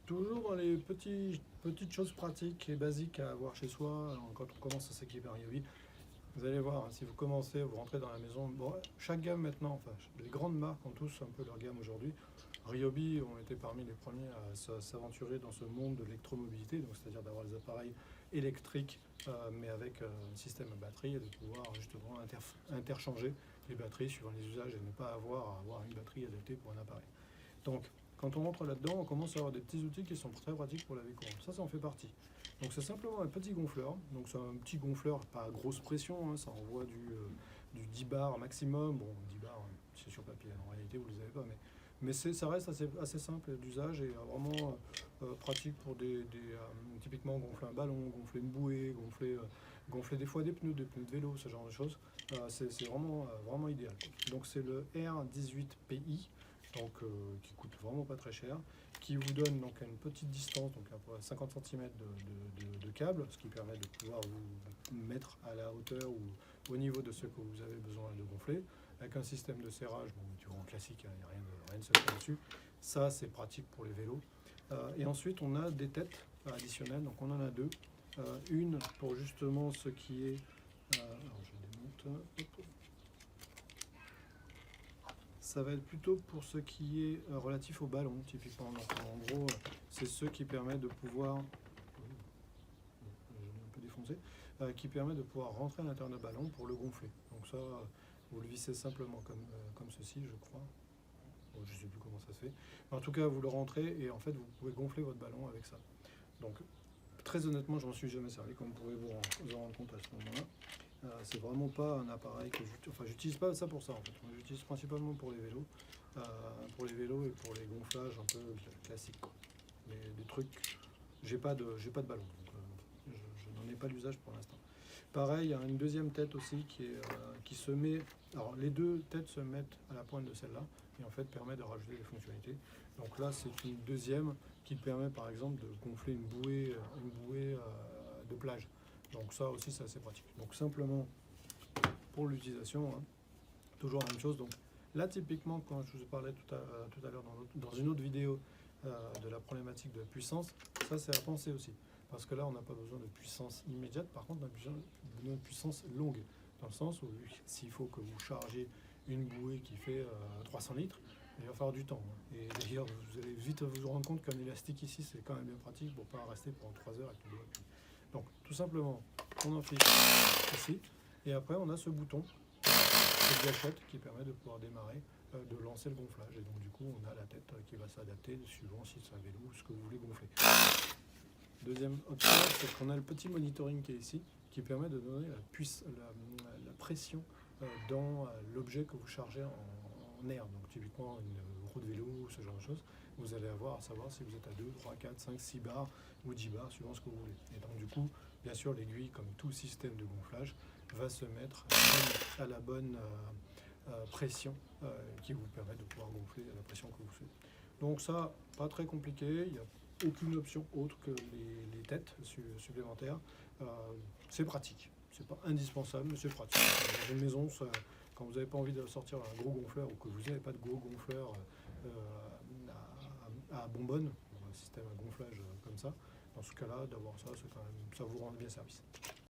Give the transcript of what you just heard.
Toujours dans les petites choses pratiques et basiques à avoir chez soi quand on commence à s'équiper en Ryobi. Vous allez voir, hein, si vous commencez, vous rentrez dans la maison, bon, chaque gamme maintenant, enfin les grandes marques ont tous un peu leur gamme aujourd'hui. Ryobi ont été parmi les premiers à s'aventurer dans ce monde de l'électromobilité, donc c'est-à-dire d'avoir des appareils électriques mais avec un système à batterie et de pouvoir justement interchanger les batteries suivant les usages et ne pas avoir une batterie adaptée pour un appareil. Donc, quand on rentre là-dedans, on commence à avoir des petits outils qui sont très pratiques pour laver courant. Ça en fait partie. Donc, c'est simplement un petit gonfleur. Donc, c'est un petit gonfleur, pas à grosse pression, hein, ça envoie du 10 bars maximum. Bon, 10 bars, c'est sur papier, en réalité, vous ne les avez pas, mais ça reste assez simple d'usage et vraiment pratique pour typiquement gonfler un ballon, gonfler une bouée, gonfler des fois des pneus de vélo, ce genre de choses. C'est vraiment idéal. Donc, c'est le R18PI. Donc, qui coûte vraiment pas très cher, qui vous donne donc à une petite distance, donc à peu près 50 cm de câble, ce qui permet de pouvoir vous mettre à la hauteur ou au niveau de ce que vous avez besoin de gonfler, avec un système de serrage, bon, du rang classique, il n'y a rien de secret dessus. Ça, c'est pratique pour les vélos. Et ensuite, on a des têtes additionnelles, donc on en a deux. Une pour justement ce qui est... alors, je démonte. Hop. Ça va être plutôt pour ce qui est relatif au ballon, typiquement. Donc, en gros, c'est ce qui permet de pouvoir, un peu défoncé, qui permet de pouvoir rentrer à l'intérieur d'un ballon pour le gonfler. Donc ça, vous le vissez simplement comme ceci, je crois. Bon, je ne sais plus comment ça se fait. Mais en tout cas, vous le rentrez et en fait, vous pouvez gonfler votre ballon avec ça. Donc, très honnêtement, je m'en suis jamais servi, comme vous pouvez vous en rendre compte à ce moment-là. C'est vraiment pas un appareil que j'utilise pas ça pour ça en fait. J'utilise principalement pour les vélos, et pour les gonflages un peu classiques. Mais des trucs, j'ai pas de ballon, donc je n'en ai pas l'usage pour l'instant. Pareil, il y a une deuxième tête aussi qui se met. Alors les deux têtes se mettent à la pointe de celle-là et en fait permet de rajouter des fonctionnalités. Donc là, c'est une deuxième qui permet par exemple de gonfler une bouée de plage. Donc ça aussi, c'est assez pratique. Donc simplement pour l'utilisation, hein, toujours la même chose. Donc là, typiquement, quand je vous ai parlé tout à l'heure dans une autre vidéo de la problématique de puissance, ça c'est à penser aussi. Parce que là, on n'a pas besoin de puissance immédiate, par contre, on a besoin d'une puissance longue. Dans le sens où s'il faut que vous chargez une bouée qui fait 300 litres, il va falloir du temps. Et d'ailleurs, vous allez vite vous rendre compte qu'un élastique ici, c'est quand même bien pratique pour ne pas rester pendant 3 heures avec le doigt. Donc, tout simplement, on en fixe ici. Et après, on a ce bouton, cette gâchette qui permet de pouvoir démarrer, de lancer le gonflage. Et donc, du coup, on a la tête qui va s'adapter suivant si c'est un vélo ou ce que vous voulez gonfler. Deuxième option, c'est qu'on a le petit monitoring qui est ici, qui permet de donner la pression dans l'objet que vous chargez en air. Donc, typiquement, une roue de vélo, ce genre de choses. Vous allez avoir à savoir si vous êtes à 2, 3, 4, 5, 6 bars ou 10 bars, suivant ce que vous voulez. Et donc, du coup, bien sûr, l'aiguille, comme tout système de gonflage, va se mettre à la bonne pression qui vous permet de pouvoir gonfler à la pression que vous souhaitez. Donc ça, pas très compliqué, il n'y a aucune option autre que les têtes supplémentaires. C'est pratique, c'est pas indispensable, mais c'est pratique. Dans une maison, quand vous n'avez pas envie de sortir un gros gonfleur ou que vous n'avez pas de gros gonfleur à bonbonne, un système à gonflage comme ça, dans ce cas-là, d'avoir ça, ça vous rend bien service.